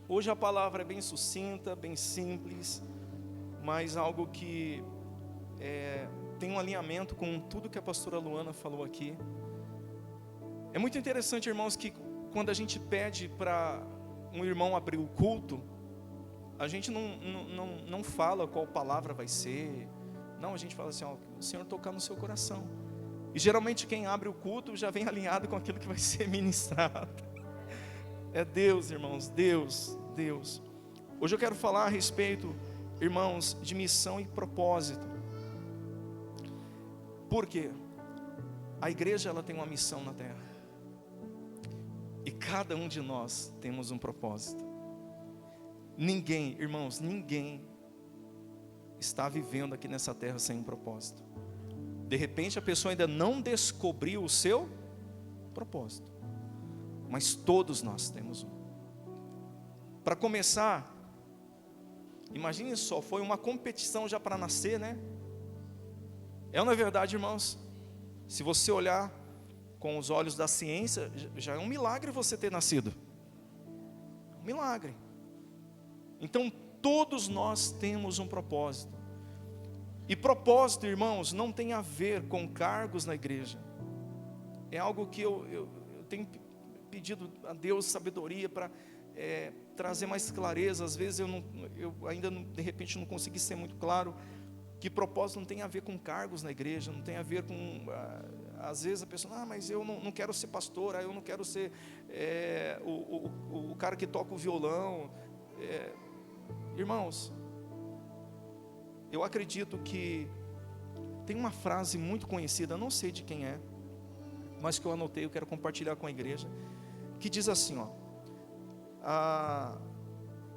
Hoje a palavra é bem sucinta, bem simples, mas algo que tem um alinhamento com tudo que a pastora Luana falou aqui. É muito interessante, irmãos, que quando a gente pede para um irmão abrir o culto, a gente não fala qual palavra vai ser. Não, a gente fala assim, ó, o Senhor tocar no seu coração. E geralmente quem abre o culto já vem alinhado com aquilo que vai ser ministrado. É Deus, irmãos, Deus. Hoje eu quero falar a respeito, irmãos, de missão e propósito. Por quê? A igreja, ela tem uma missão na terra. E cada um de nós temos um propósito. Ninguém, irmãos, ninguém está vivendo aqui nessa terra sem um propósito. De repente a pessoa ainda não descobriu o seu propósito, mas todos nós temos um. Para começar, imagine só, foi uma competição já para nascer, né? É ou não é verdade, irmãos? Se você olhar com os olhos da ciência, já é um milagre você ter nascido. Um milagre. Então todos nós temos um propósito. E propósito, irmãos, não tem a ver com cargos na igreja. É algo que eu tenho pedido a Deus sabedoria para trazer mais clareza. Às vezes eu ainda de repente não consegui ser muito claro. Que propósito não tem a ver com cargos na igreja, não tem a ver com... às vezes a pessoa, mas eu não quero ser pastor, eu não quero ser o cara que toca o violão. Irmãos, eu acredito que tem uma frase muito conhecida, não sei de quem é, mas que eu anotei, eu quero compartilhar com a igreja, que diz assim, ó,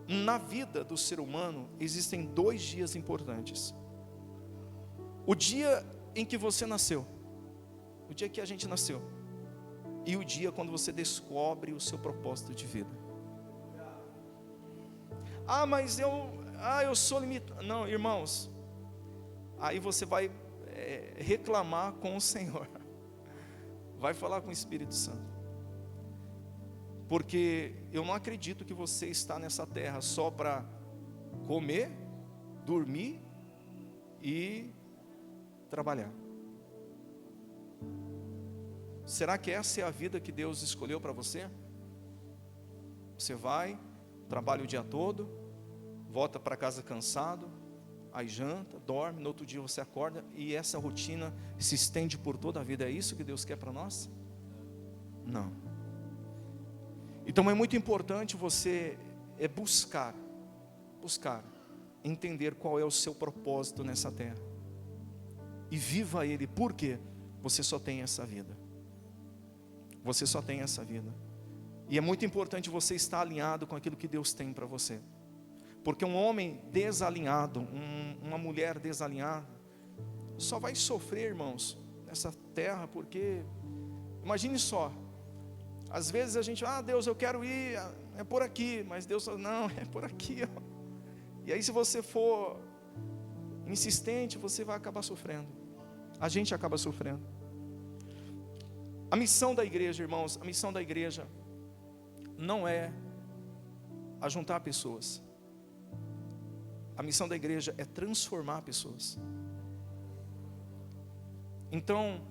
na vida do ser humano existem 2 dias importantes. O dia em que você nasceu, o dia que a gente nasceu, e o dia quando você descobre o seu propósito de vida. Mas eu sou limitado. Não, irmãos, aí você vai reclamar com o Senhor, vai falar com o Espírito Santo, porque eu não acredito que você está nessa terra só para comer, dormir e trabalhar. Será que essa é a vida que Deus escolheu para você? Você vai, trabalha o dia todo, volta para casa cansado, aí janta, dorme, no outro dia você acorda, e essa rotina se estende por toda a vida. É isso que Deus quer para nós? Não. Então é muito importante você buscar entender qual é o seu propósito nessa terra, e viva ele. Por quê? Você só tem essa vida. Você só tem essa vida. E é muito importante você estar alinhado com aquilo que Deus tem para você. Porque um homem desalinhado, uma mulher desalinhada, só vai sofrer, irmãos, nessa terra. Porque, imagine só, às vezes a gente, Deus, eu quero ir, é por aqui, mas Deus fala, não, é por aqui, ó. E aí se você for insistente, você vai acabar sofrendo. A gente acaba sofrendo. A missão da igreja, irmãos, a missão da igreja não é ajuntar pessoas. A missão da igreja é transformar pessoas. Então,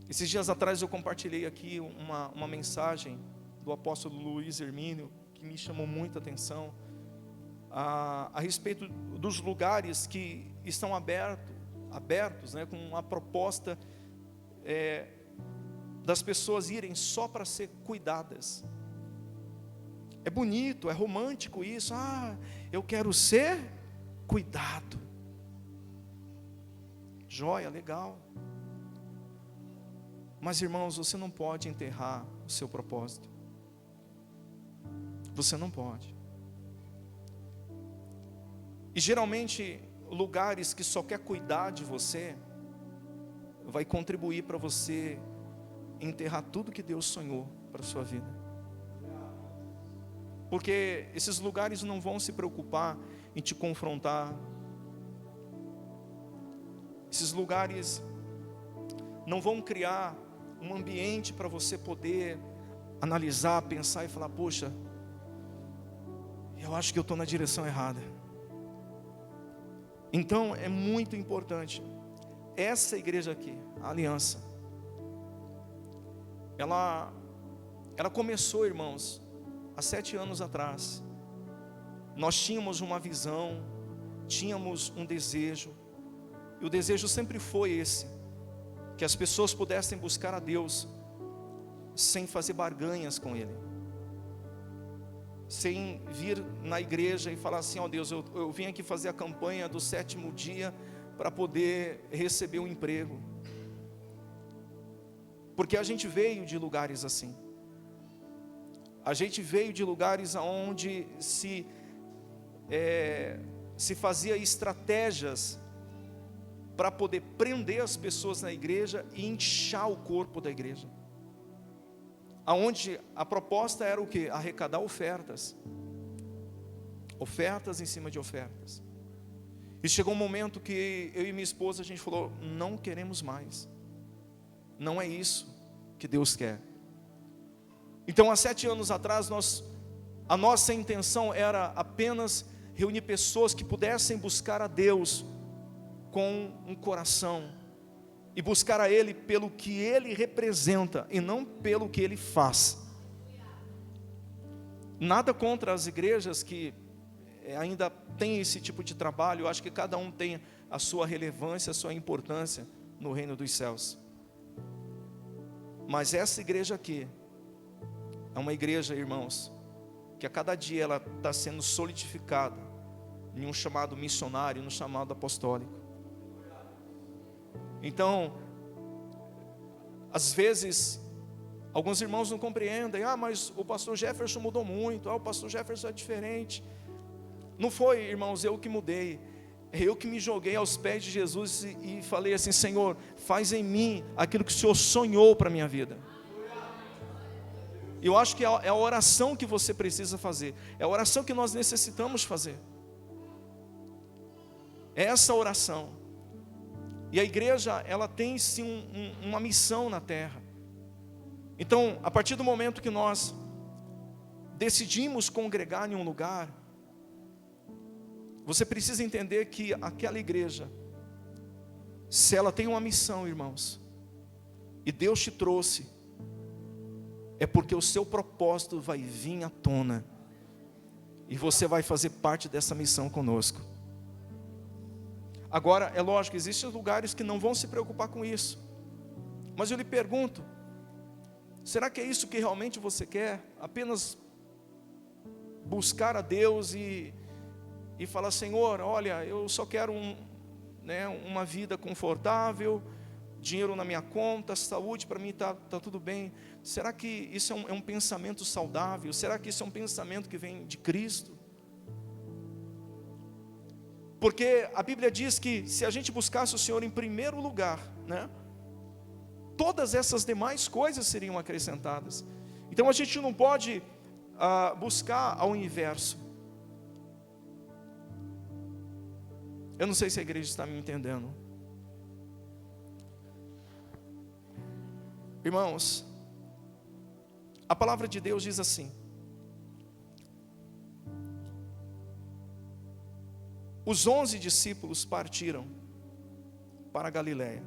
esses dias atrás eu compartilhei aqui uma mensagem do apóstolo Luiz Hermínio, que me chamou muita atenção, a respeito dos lugares que estão abertos, né, com uma proposta das pessoas irem só para ser cuidadas. É bonito, é romântico isso. Eu quero ser cuidado. Joia, legal. Mas, irmãos, você não pode enterrar o seu propósito. Você não pode. E geralmente, lugares que só quer cuidar de você, vai contribuir para você enterrar tudo que Deus sonhou para a sua vida. Porque esses lugares não vão se preocupar em te confrontar. Esses lugares não vão criar um ambiente para você poder analisar, pensar e falar, poxa, eu acho que eu estou na direção errada. Então é muito importante. Essa igreja aqui, a Aliança, ela começou, irmãos, há 7 anos atrás. Nós tínhamos uma visão, tínhamos um desejo, e o desejo sempre foi esse: que as pessoas pudessem buscar a Deus sem fazer barganhas com Ele, sem vir na igreja e falar assim: ó Deus, eu vim aqui fazer a campanha do 7º dia para poder receber um emprego. Porque a gente veio de lugares assim. A gente veio de lugares onde se fazia estratégias para poder prender as pessoas na igreja e inchar o corpo da igreja. Aonde a proposta era o quê? Arrecadar ofertas. Ofertas em cima de ofertas. E chegou um momento que eu e minha esposa, a gente falou: não queremos mais. Não é isso que Deus quer. Então, há 7 anos atrás, a nossa intenção era apenas reunir pessoas que pudessem buscar a Deus com um coração, e buscar a Ele pelo que Ele representa, e não pelo que Ele faz. Nada contra as igrejas que ainda têm esse tipo de trabalho. Eu acho que cada um tem a sua relevância, a sua importância no reino dos céus. Mas essa igreja aqui é uma igreja, irmãos, que a cada dia ela está sendo solidificada em um chamado missionário, no chamado apostólico. Então, às vezes, alguns irmãos não compreendem: mas o pastor Jefferson mudou muito, o pastor Jefferson é diferente. Não foi, irmãos, eu que mudei. Eu que me joguei aos pés de Jesus e falei assim: Senhor, faz em mim aquilo que o Senhor sonhou para a minha vida. Eu acho que é a oração que você precisa fazer, é a oração que nós necessitamos fazer. É essa oração. E a igreja, ela tem sim uma missão na terra. Então, a partir do momento que nós decidimos congregar em um lugar, você precisa entender que aquela igreja, se ela tem uma missão, irmãos, e Deus te trouxe, é porque o seu propósito vai vir à tona, e você vai fazer parte dessa missão conosco. Agora, é lógico, existem lugares que não vão se preocupar com isso. Mas eu lhe pergunto: será que é isso que realmente você quer? Apenas buscar a Deus e falar: Senhor, olha, eu só quero uma vida confortável, dinheiro na minha conta, saúde para mim está tudo bem. Será que isso é um pensamento saudável? Será que isso é um pensamento que vem de Cristo? Porque a Bíblia diz que se a gente buscasse o Senhor em primeiro lugar, todas essas demais coisas seriam acrescentadas. Então a gente não pode buscar ao inverso. Eu não sei se a igreja está me entendendo. Irmãos, a palavra de Deus diz assim: os 11 discípulos partiram para a Galileia,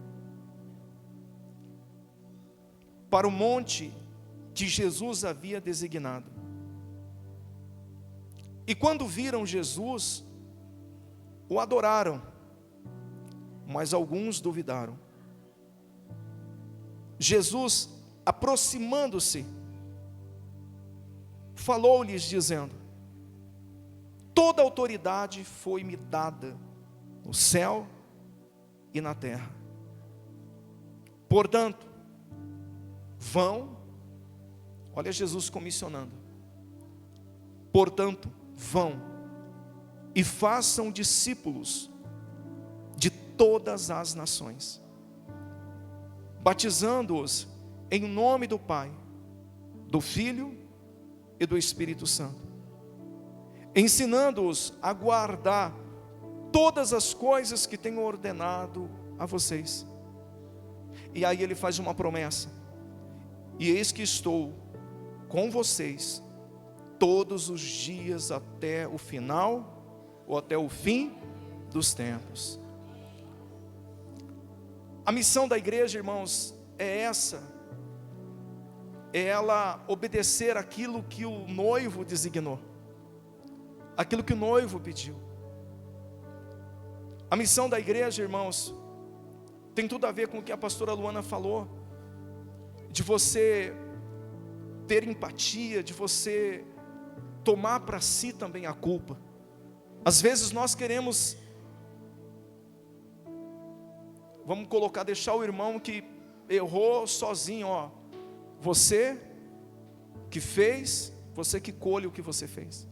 para o monte que Jesus havia designado. E quando viram Jesus, o adoraram, mas alguns duvidaram. Jesus, aproximando-se, falou-lhes dizendo: toda autoridade foi-me dada no céu e na terra. Portanto, vão, olha Jesus comissionando. Portanto, vão e façam discípulos de todas as nações, batizando-os em nome do Pai, do Filho e do Espírito Santo, ensinando-os a guardar todas as coisas que tenho ordenado a vocês. E aí ele faz uma promessa: e eis que estou com vocês todos os dias até o final, ou até o fim dos tempos. A missão da igreja, irmãos, é essa: é ela obedecer aquilo que o noivo designou, aquilo que o noivo pediu. A missão da igreja, irmãos, tem tudo a ver com o que a pastora Luana falou, de você ter empatia, de você tomar para si também a culpa. Às vezes nós queremos, vamos colocar, deixar o irmão que errou sozinho, ó, você que fez, você que colhe o que você fez.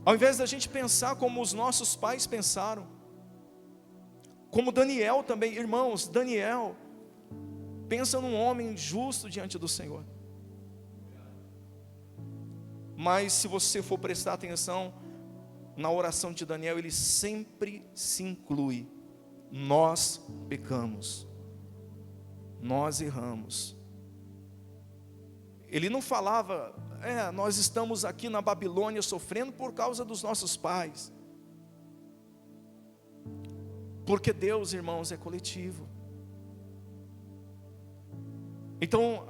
Ao invés da gente pensar como os nossos pais pensaram, como Daniel também, irmãos, Daniel pensa num homem justo diante do Senhor. Mas se você for prestar atenção na oração de Daniel, ele sempre se inclui: nós pecamos, nós erramos. Ele não falava, nós estamos aqui na Babilônia sofrendo por causa dos nossos pais. Porque Deus, irmãos, é coletivo. Então,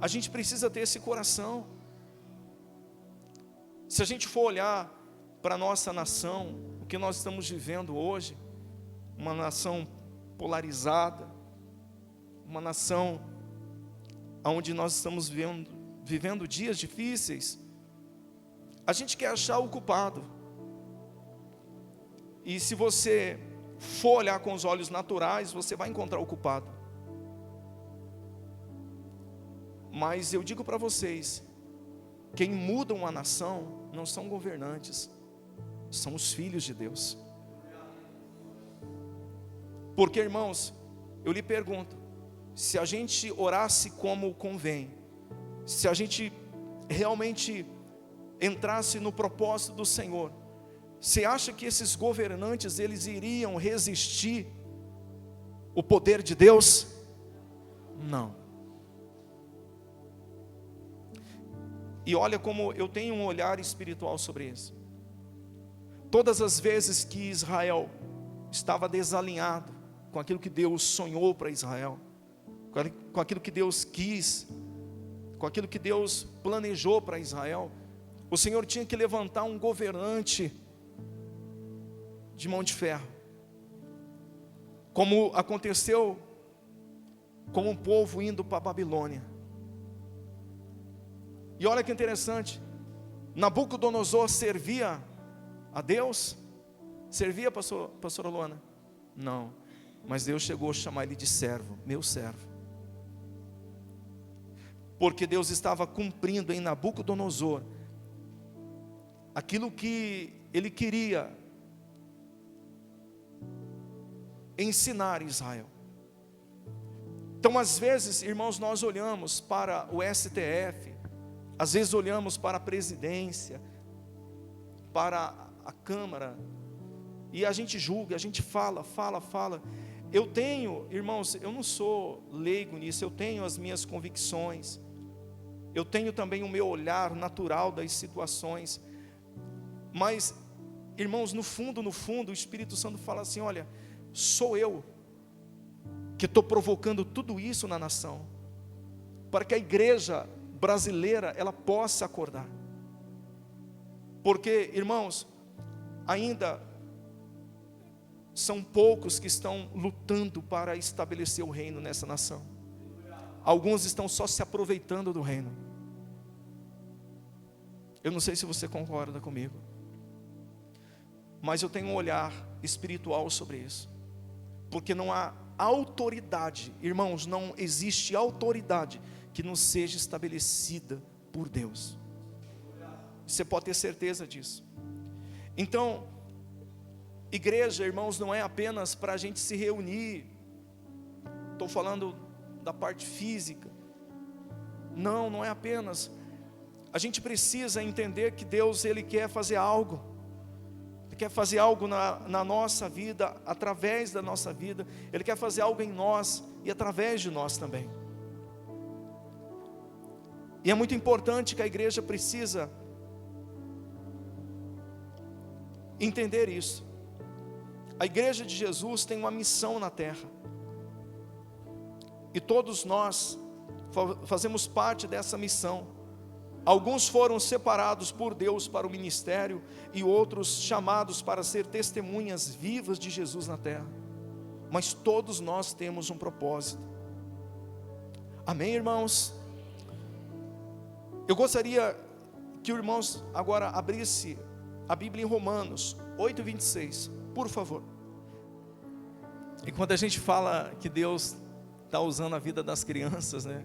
a gente precisa ter esse coração. Se a gente for olhar para a nossa nação, o que nós estamos vivendo hoje, uma nação polarizada, uma nação onde nós estamos vivendo dias difíceis, a gente quer achar o culpado. E se você for olhar com os olhos naturais, você vai encontrar o culpado. Mas eu digo para vocês, quem muda uma nação não são governantes, são os filhos de Deus. Porque, irmãos, eu lhe pergunto, se a gente orasse como convém, se a gente realmente entrasse no propósito do Senhor, você acha que esses governantes, eles iriam resistir o poder de Deus? Não. E olha como eu tenho um olhar espiritual sobre isso. Todas as vezes que Israel estava desalinhado com aquilo que Deus sonhou para Israel, com aquilo que Deus quis, com aquilo que Deus planejou para Israel, o Senhor tinha que levantar um governante de mão de ferro, como aconteceu com o povo indo para a Babilônia. E olha que interessante, Nabucodonosor servia a Deus? Servia, pastora Luana? Não, mas Deus chegou a chamar ele de servo, meu servo. Porque Deus estava cumprindo em Nabucodonosor aquilo que ele queria ensinar Israel. Então, às vezes, irmãos, nós olhamos para o STF, às vezes olhamos para a presidência, para a Câmara, e a gente julga, a gente fala. Eu tenho, irmãos, eu não sou leigo nisso, eu tenho as minhas convicções, eu tenho também o meu olhar natural das situações, mas, irmãos, no fundo, o Espírito Santo fala assim: olha, sou eu que estou provocando tudo isso na nação, para que a igreja brasileira, ela possa acordar. Porque, irmãos, ainda são poucos que estão lutando para estabelecer o reino nessa nação. Alguns estão só se aproveitando do reino. Eu não sei se você concorda comigo, mas eu tenho um olhar espiritual sobre isso. Porque não há autoridade, irmãos, não existe autoridade que não seja estabelecida por Deus. Você pode ter certeza disso. Então, igreja, irmãos, não é apenas para a gente se reunir. Estou falando da parte física. Não é apenas. A gente precisa entender que Deus, Ele quer fazer algo. Ele quer fazer algo na nossa vida, através da nossa vida. Ele quer fazer algo em nós e através de nós também. E é muito importante que a igreja precisa entender isso. A igreja de Jesus tem uma missão na terra. E todos nós fazemos parte dessa missão. Alguns foram separados por Deus para o ministério e outros chamados para ser testemunhas vivas de Jesus na terra. Mas todos nós temos um propósito. Amém, irmãos? Eu gostaria que os irmãos agora abrisse a Bíblia em Romanos 8:26, por favor. E quando a gente fala que Deus está usando a vida das crianças, né?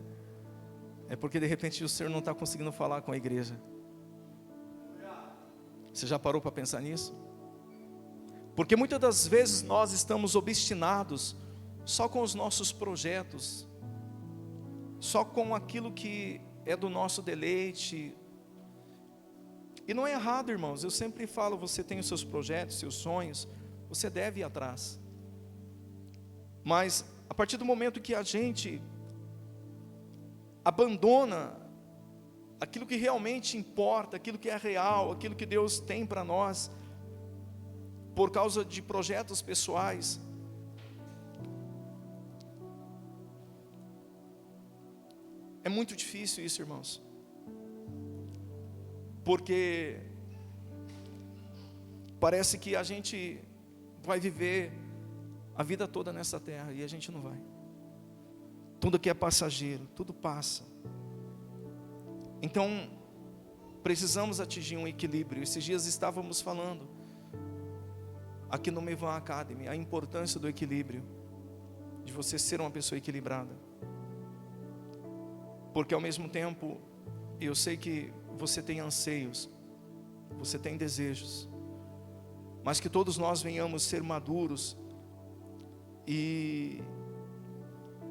É porque de repente o Senhor não está conseguindo falar com a igreja. Você já parou para pensar nisso? Porque muitas das vezes nós estamos obstinados só com os nossos projetos, só com aquilo que é do nosso deleite. E não é errado, irmãos. Eu sempre falo, você tem os seus projetos, seus sonhos, você deve ir atrás. Mas a partir do momento que a gente abandona aquilo que realmente importa, aquilo que é real, aquilo que Deus tem para nós, por causa de projetos pessoais, é muito difícil isso, irmãos, porque parece que a gente vai viver a vida toda nessa terra e a gente não vai. Tudo aqui é passageiro, tudo passa. Então, precisamos atingir um equilíbrio. Esses dias estávamos falando aqui no Mevan Academy a importância do equilíbrio, de você ser uma pessoa equilibrada. Porque ao mesmo tempo, eu sei que você tem anseios, você tem desejos, mas que todos nós venhamos ser maduros e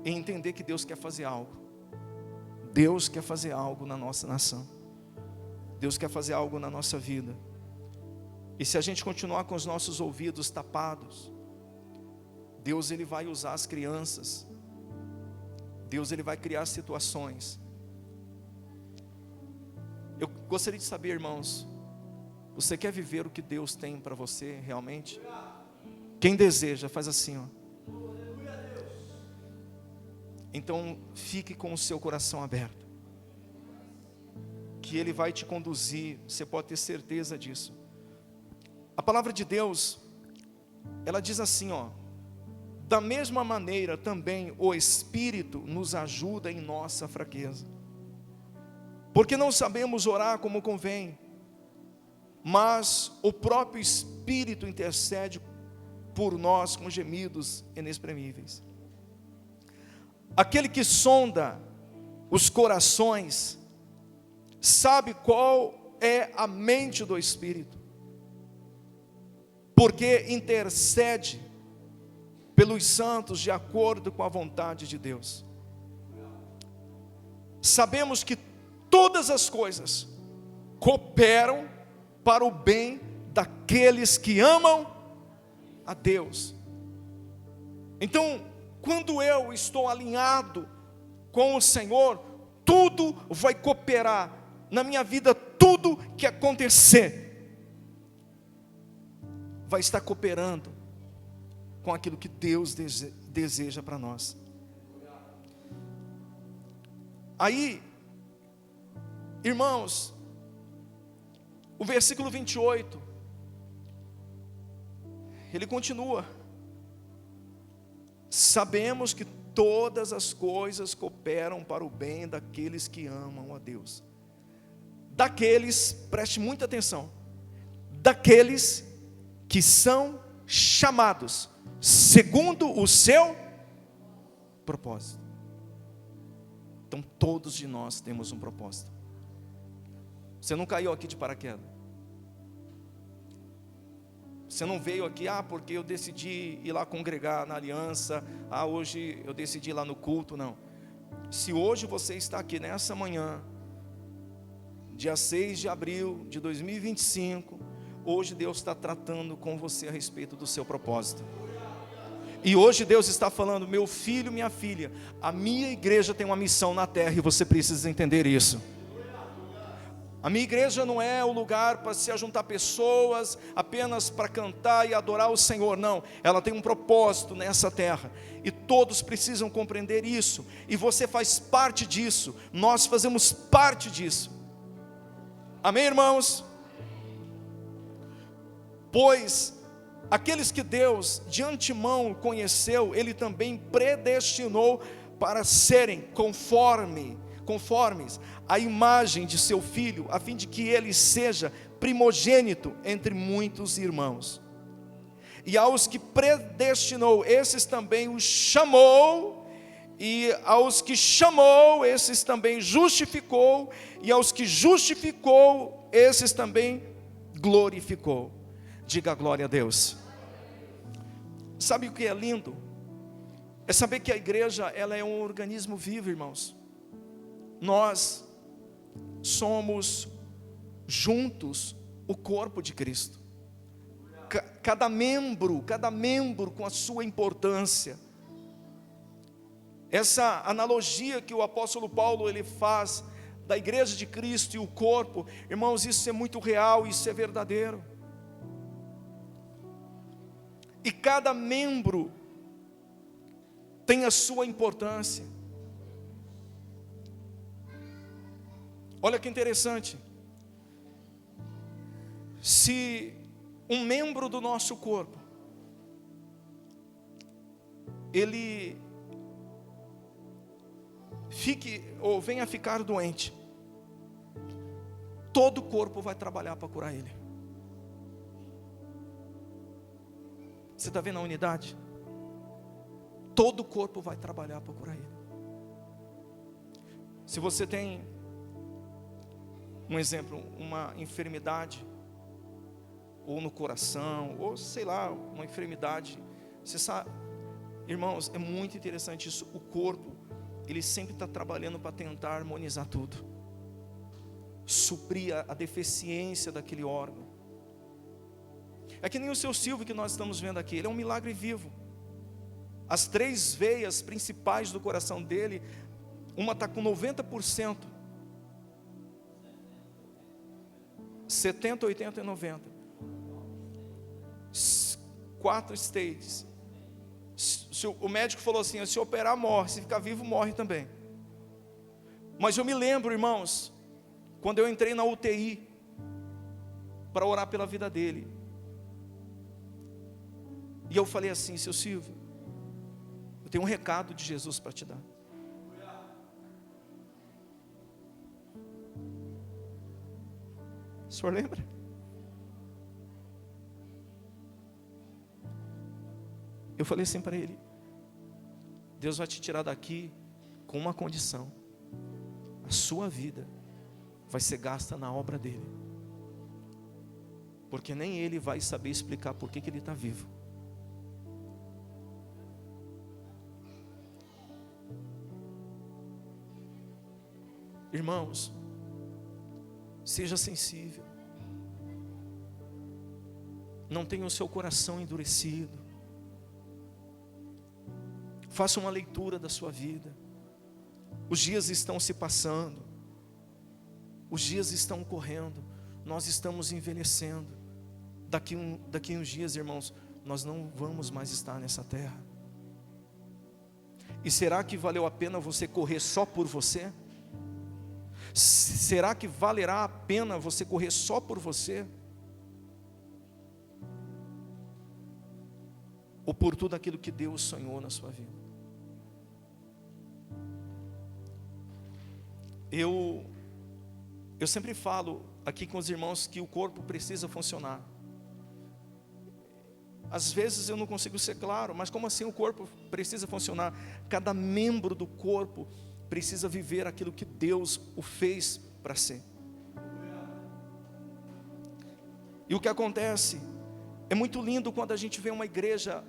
entender que Deus quer fazer algo. Deus quer fazer algo na nossa nação. Deus quer fazer algo na nossa vida. E se a gente continuar com os nossos ouvidos tapados, Deus ele vai usar as crianças. Deus ele vai criar situações. Eu gostaria de saber, irmãos, você quer viver o que Deus tem para você realmente? Quem deseja, faz assim, ó. Então fique com o seu coração aberto, que Ele vai te conduzir, você pode ter certeza disso. A palavra de Deus, ela diz assim, ó: da mesma maneira também o Espírito nos ajuda em nossa fraqueza, porque não sabemos orar como convém, mas o próprio Espírito intercede por nós com gemidos inexprimíveis. Aquele que sonda os corações sabe qual é a mente do Espírito, porque intercede pelos santos de acordo com a vontade de Deus. Sabemos que todas as coisas cooperam para o bem daqueles que amam a Deus. Então, quando eu estou alinhado com o Senhor, tudo vai cooperar na minha vida. Tudo que acontecer vai estar cooperando com aquilo que Deus deseja para nós. Aí, irmãos, o versículo 28, ele continua: sabemos que todas as coisas cooperam para o bem daqueles que amam a Deus. Daqueles, preste muita atenção, daqueles que são chamados segundo o seu propósito. Então todos de nós temos um propósito. Você não caiu aqui de paraquedas. Você não veio aqui, porque eu decidi ir lá congregar na aliança, hoje eu decidi ir lá no culto, não. Se hoje você está aqui nessa manhã, dia 6 de abril de 2025, hoje Deus está tratando com você a respeito do seu propósito. E hoje Deus está falando: meu filho, minha filha, a minha igreja tem uma missão na terra e você precisa entender isso. A minha igreja não é o lugar para se ajuntar pessoas apenas para cantar e adorar o Senhor, não. Ela tem um propósito nessa terra, e todos precisam compreender isso, e você faz parte disso, nós fazemos parte disso. Amém, irmãos? Pois aqueles que Deus de antemão conheceu, Ele também predestinou para serem conformes à imagem de seu Filho, a fim de que ele seja primogênito entre muitos irmãos. E aos que predestinou, esses também os chamou, e aos que chamou, esses também justificou, e aos que justificou, esses também glorificou. Diga glória a Deus. Sabe o que é lindo? É saber que a igreja, ela é um organismo vivo, irmãos. Nós somos juntos o corpo de Cristo. Cada membro com a sua importância. Essa analogia que o apóstolo Paulo ele faz da igreja de Cristo e o corpo, irmãos, isso é muito real, isso é verdadeiro. E cada membro tem a sua importância. Olha que interessante. Se um membro do nosso corpo, ele fique ou venha a ficar doente, todo o corpo vai trabalhar para curar ele. Você está vendo a unidade? Todo o corpo vai trabalhar para curar ele. Se você tem um exemplo, uma enfermidade, ou no coração, ou sei lá, uma enfermidade, você sabe, irmãos, é muito interessante isso. O corpo, ele sempre está trabalhando para tentar harmonizar tudo, suprir a deficiência daquele órgão. É que nem o seu Silvio que nós estamos vendo aqui, ele é um milagre vivo. As 3 veias principais do coração dele, uma está com 90%, 70, 80 e 90. 4 stages. O médico falou assim: se operar morre, se ficar vivo morre também. Mas eu me lembro, irmãos, quando eu entrei na UTI para orar pela vida dele, e eu falei assim: seu Silvio, eu tenho um recado de Jesus para te dar. O senhor lembra? Eu falei assim para ele: Deus vai te tirar daqui com uma condição: a sua vida vai ser gasta na obra dele, porque nem ele vai saber explicar por que ele está vivo. Irmãos, seja sensível, não tenha o seu coração endurecido, faça uma leitura da sua vida. Os dias estão se passando, os dias estão correndo, nós estamos envelhecendo. Daqui uns dias, irmãos, nós não vamos mais estar nessa terra. E será que valeu a pena você correr só por você? Será que valerá a pena você correr só por você? Ou por tudo aquilo que Deus sonhou na sua vida? Eu sempre falo aqui com os irmãos que o corpo precisa funcionar. Às vezes eu não consigo ser claro, mas como assim o corpo precisa funcionar? Cada membro do corpo precisa viver aquilo que Deus o fez para ser. E o que acontece, é muito lindo quando a gente vê uma igreja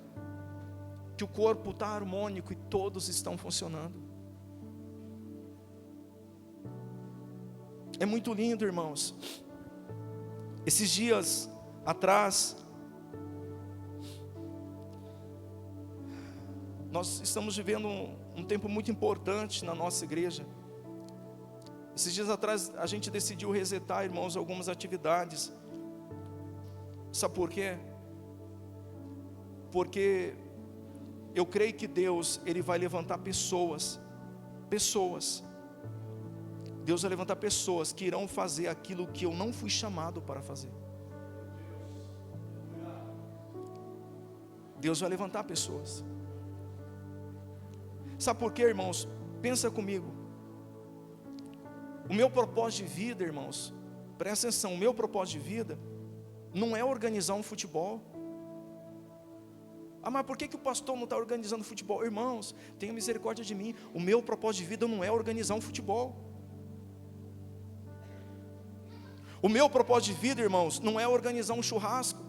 que o corpo está harmônico e todos estão funcionando. É muito lindo, irmãos. Esses dias atrás, nós estamos vivendo um tempo muito importante na nossa igreja. Esses dias atrás a gente decidiu resetar, irmãos, algumas atividades. Sabe por quê? Porque eu creio que Deus, Ele vai levantar pessoas. Deus vai levantar pessoas que irão fazer aquilo que eu não fui chamado para fazer. Deus vai levantar pessoas. Sabe por quê, irmãos? Pensa comigo. O meu propósito de vida, irmãos, presta atenção, o meu propósito de vida não é organizar um futebol. Ah, mas por que o pastor não está organizando futebol? Irmãos, tenha misericórdia de mim. O meu propósito de vida não é organizar um futebol. O meu propósito de vida, irmãos, não é organizar um churrasco.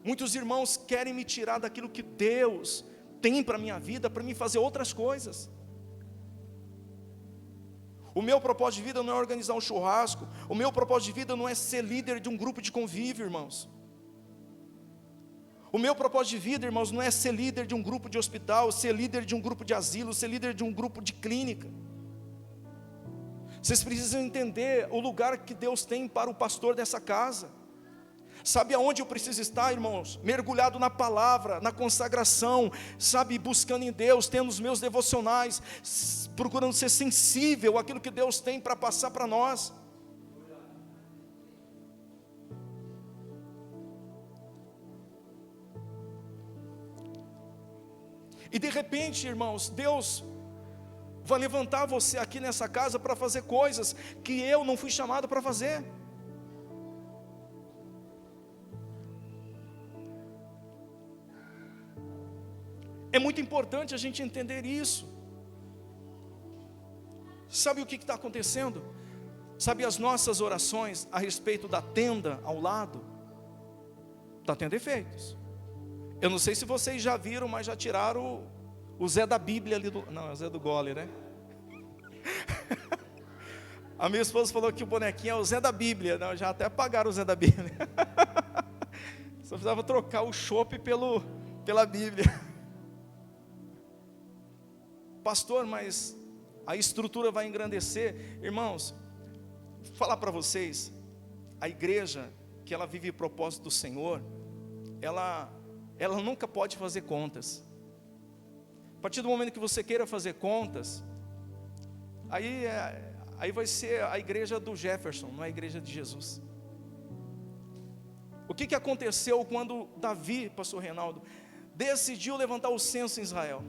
Muitos irmãos querem me tirar daquilo que Deus tem para a minha vida, para mim fazer outras coisas. O meu propósito de vida não é organizar um churrasco. O meu propósito de vida não é ser líder de um grupo de convívio, irmãos. O meu propósito de vida, irmãos, não é ser líder de um grupo de hospital, ser líder de um grupo de asilo, ser líder de um grupo de clínica. Vocês precisam entender o lugar que Deus tem para o pastor dessa casa. Sabe aonde eu preciso estar, irmãos? Mergulhado na palavra, na consagração, sabe, buscando em Deus, tendo os meus devocionais, procurando ser sensível àquilo que Deus tem para passar para nós. E de repente, irmãos, Deus vai levantar você aqui nessa casa para fazer coisas que eu não fui chamado para fazer. É muito importante a gente entender isso. Sabe o que está acontecendo? Sabe as nossas orações a respeito da tenda ao lado? Está tendo efeitos. Eu não sei se vocês já viram, mas já tiraram o Zé da Bíblia ali do... Não, é o Zé do Gole, né? A minha esposa falou que o bonequinho é o Zé da Bíblia. Não, já até apagaram o Zé da Bíblia. Só precisava trocar o chope pela Bíblia. Pastor, mas a estrutura vai engrandecer. Irmãos, vou falar para vocês, a igreja que ela vive o propósito do Senhor, ela nunca pode fazer contas. A partir do momento que você queira fazer contas, aí vai ser a igreja do Jefferson, não é a igreja de Jesus. O que aconteceu quando Davi, pastor Reinaldo, decidiu levantar o censo em Israel?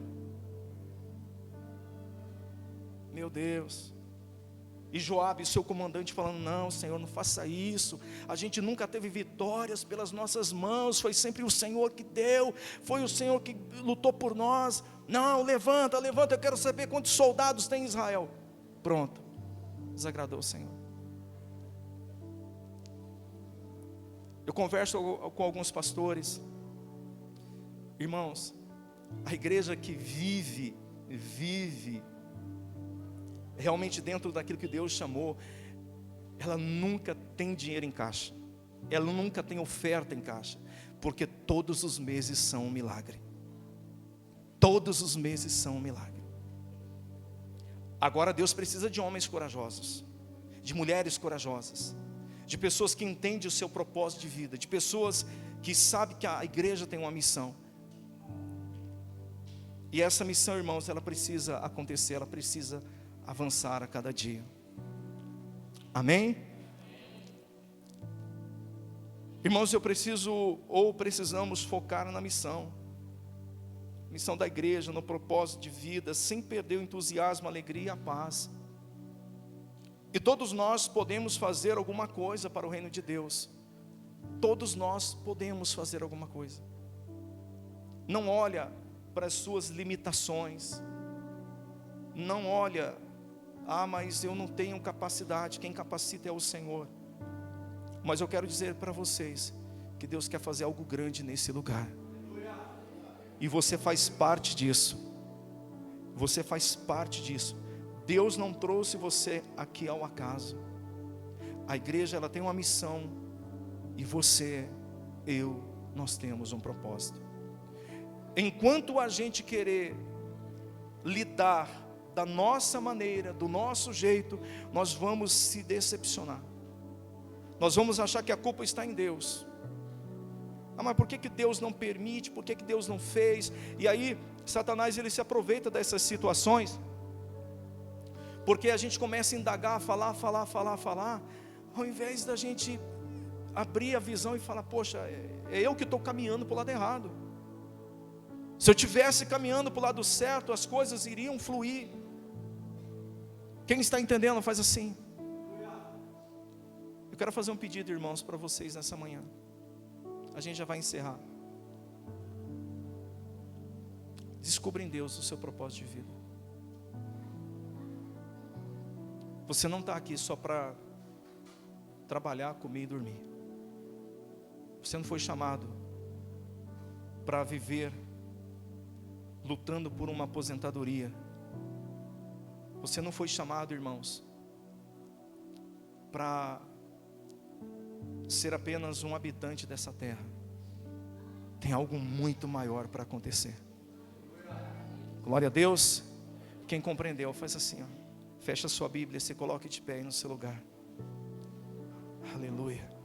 Meu Deus. E Joabe, seu comandante, falando: não, Senhor, não faça isso. A gente nunca teve vitórias pelas nossas mãos. Foi sempre o Senhor que deu. Foi o Senhor que lutou por nós. Não, levanta, eu quero saber quantos soldados tem em Israel. Pronto, desagradou o Senhor. Eu converso com alguns pastores. Irmãos, a igreja que vive realmente dentro daquilo que Deus chamou, ela nunca tem dinheiro em caixa, ela nunca tem oferta em caixa, porque todos os meses são um milagre. Todos os meses são um milagre. Agora Deus precisa de homens corajosos, de mulheres corajosas, de pessoas que entendem o seu propósito de vida, de pessoas que sabem que a igreja tem uma missão. E essa missão, irmãos, ela precisa acontecer, ela precisa avançar a cada dia. Amém? Irmãos, precisamos focar na missão da igreja, no propósito de vida, sem perder o entusiasmo, a alegria e a paz. E todos nós podemos fazer alguma coisa para o reino de Deus. Todos nós podemos fazer alguma coisa. Não olha para as suas limitações. Não olha: mas eu não tenho capacidade. Quem capacita é o Senhor. Mas eu quero dizer para vocês que Deus quer fazer algo grande nesse lugar. E você faz parte disso. Você faz parte disso. Deus não trouxe você aqui ao acaso. A igreja, ela tem uma missão. E você, nós temos um propósito. Enquanto a gente querer lidar da nossa maneira, do nosso jeito, nós vamos se decepcionar. Nós vamos achar que a culpa está em Deus. Mas por que Deus não permite? Por que Deus não fez? E aí Satanás ele se aproveita dessas situações, porque a gente começa a indagar, falar, ao invés da gente abrir a visão e falar: poxa, é eu que estou caminhando para o lado errado. Se eu estivesse caminhando para o lado certo, as coisas iriam fluir. Quem está entendendo, faz assim. Eu quero fazer um pedido, irmãos, para vocês nessa manhã. A gente já vai encerrar. Descubra em Deus o seu propósito de vida. Você não está aqui só para trabalhar, comer e dormir. Você não foi chamado para viver lutando por uma aposentadoria. Você não foi chamado, irmãos, para ser apenas um habitante dessa terra. Tem algo muito maior para acontecer. Glória a Deus. Quem compreendeu, faz assim, ó. Fecha a sua Bíblia, se coloque de pé aí no seu lugar. Aleluia.